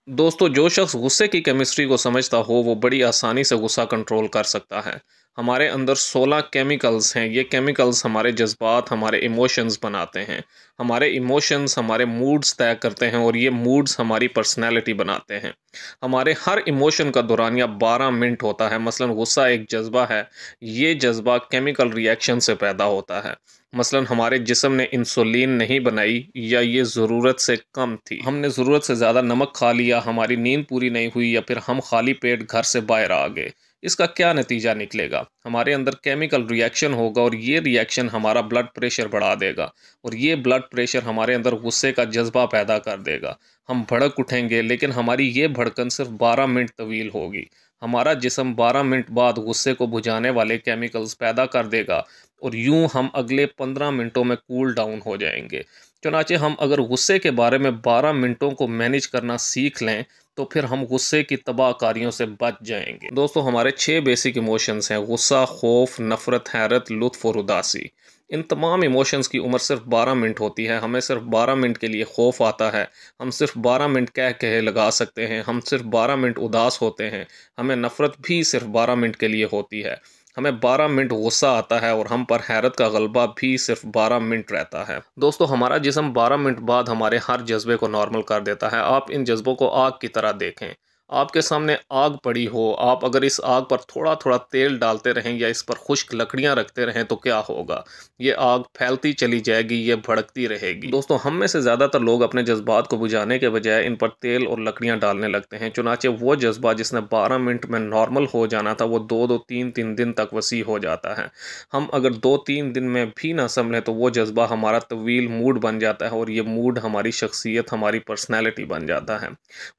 दोस्तों, जो शख्स गुस्से की केमिस्ट्री को समझता हो वो बड़ी आसानी से गुस्सा कंट्रोल कर सकता है। हमारे अंदर 16 केमिकल्स हैं। ये केमिकल्स हमारे जज्बात, हमारे इमोशंस बनाते हैं। हमारे इमोशंस हमारे मूड्स तय करते हैं और ये मूड्स हमारी पर्सनैलिटी बनाते हैं। हमारे हर इमोशन का दौरानिया 12 मिनट होता है। मसलन गुस्सा एक जज्बा है। ये जज्बा केमिकल रिएक्शन से पैदा होता है। मसलन हमारे जिस्म ने इंसुलिन नहीं बनाई या ये ज़रूरत से कम थी, हमने ज़रूरत से ज़्यादा नमक खा लिया, हमारी नींद पूरी नहीं हुई या फिर हम खाली पेट घर से बाहर आ गए। इसका क्या नतीजा निकलेगा? हमारे अंदर केमिकल रिएक्शन होगा और ये रिएक्शन हमारा ब्लड प्रेशर बढ़ा देगा और ये ब्लड प्रेशर हमारे अंदर गुस्से का जज्बा पैदा कर देगा। हम भड़क उठेंगे, लेकिन हमारी ये भड़कन सिर्फ 12 मिनट तवील होगी। हमारा जिस्म 12 मिनट बाद गुस्से को बुझाने वाले केमिकल्स पैदा कर देगा और यूं हम अगले 15 मिनटों में कूल डाउन हो जाएंगे। चुनाचे हम अगर गुस्से के बारे में 12 मिनटों को मैनेज करना सीख लें तो फिर हम गुस्से की तबाहकारियों से बच जाएंगे। दोस्तों, हमारे 6 बेसिक इमोशंस हैं: गुस्सा, खौफ, नफ़रत, हैरत, लुत्फ़ और उदासी। इन तमाम इमोशंस की उम्र सिर्फ 12 मिनट होती है। हमें सिर्फ 12 मिनट के लिए खौफ आता है। हम सिर्फ 12 मिनट कह कहे लगा सकते हैं। हम सिर्फ 12 मिनट उदास होते हैं। हमें नफ़रत भी सिर्फ 12 मिनट के लिए होती है। हमें 12 मिनट गुस्सा आता है और हम पर हैरत का गलबा भी सिर्फ 12 मिनट रहता है। दोस्तों, हमारा जिस्म 12 मिनट बाद हमारे हर जज्बे को नॉर्मल कर देता है। आप इन जज्बों को आग की तरह देखें। आपके सामने आग पड़ी हो, आप अगर इस आग पर थोड़ा थोड़ा तेल डालते रहें या इस पर खुश्क लकड़ियां रखते रहें तो क्या होगा? ये आग फैलती चली जाएगी, ये भड़कती रहेगी। दोस्तों, हम में से ज़्यादातर लोग अपने जज्बात को बुझाने के बजाय इन पर तेल और लकड़ियां डालने लगते हैं। चुनाचे वो जज्बा जिसने 12 मिनट में नॉर्मल हो जाना था वो 2-2, 3-3 दिन तक वसी हो जाता है। हम अगर 2-3 दिन में भी ना संभलें तो वो जज्बा हमारा तवील मूड बन जाता है और ये मूड हमारी शख्सियत, हमारी पर्सनैलिटी बन जाता है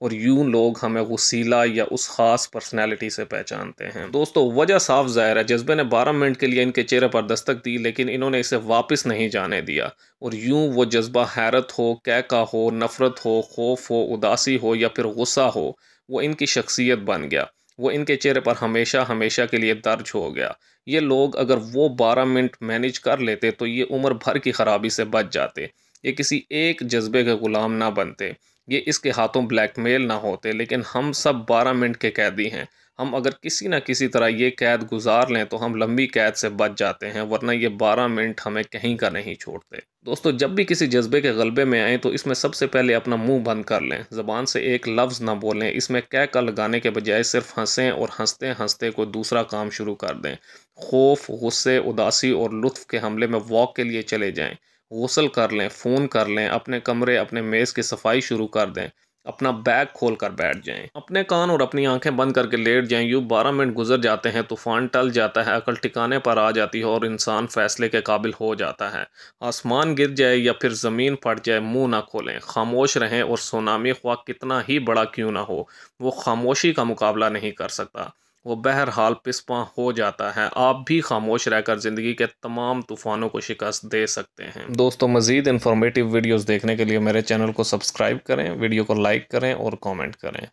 और यूं लोग हमें गुस्सीला या उस खास पर्सनैलिटी से पहचानते हैं। दोस्तों, वजह साफ ज़ाहिर है। जज्बे ने 12 मिनट के लिए इनके चेहरे पर दस्तक दी, लेकिन इन्होंने इसे वापस नहीं जाने दिया और यूं वो जज्बा हैरत हो, कैका हो, नफ़रत हो, खौफ हो, उदासी हो या फिर गुस्सा हो, वो इनकी शख्सियत बन गया। वो इनके चेहरे पर हमेशा हमेशा के लिए दर्ज हो गया। ये लोग अगर वो 12 मिनट मैनेज कर लेते तो ये उम्र भर की ख़राबी से बच जाते। ये किसी एक जज्बे के ग़ुलाम ना बनते। ये इसके हाथों ब्लैकमेल ना होते। लेकिन हम सब 12 मिनट के कैदी हैं। हम अगर किसी न किसी तरह ये कैद गुजार लें तो हम लंबी कैद से बच जाते हैं, वरना ये 12 मिनट हमें कहीं का नहीं छोड़ते। दोस्तों, जब भी किसी जज्बे के गलबे में आए तो इसमें सबसे पहले अपना मुंह बंद कर लें। ज़बान से एक लफ्ज़ ना बोलें। इसमें कह का लगाने के बजाय सिर्फ हंसें और हंसते हंसते कोई दूसरा काम शुरू कर दें। खौफ, गुस्से, उदासी और लुत्फ़ के हमले में वॉक के लिए चले जाएं। गुस्ल कर लें, फ़ोन कर लें, अपने कमरे, अपने मेज़ की सफाई शुरू कर दें, अपना बैग खोल कर बैठ जाएं, अपने कान और अपनी आंखें बंद करके लेट जाएं। यूँ 12 मिनट गुजर जाते हैं, तूफान टल जाता है, अकल टिकाने पर आ जाती है और इंसान फैसले के काबिल हो जाता है। आसमान गिर जाए या फिर ज़मीन फट जाए, मुंह ना खोलें, खामोश रहें और सुनामी ख्वाह कितना ही बड़ा क्यों ना हो, वो खामोशी का मुकाबला नहीं कर सकता। वो बहरहाल पिसपा हो जाता है। आप भी खामोश रहकर ज़िंदगी के तमाम तूफ़ानों को शिकस्त दे सकते हैं। दोस्तों, मज़ीद इन्फॉर्मेटिव वीडियोज़ देखने के लिए मेरे चैनल को सब्सक्राइब करें, वीडियो को लाइक करें और कमेंट करें।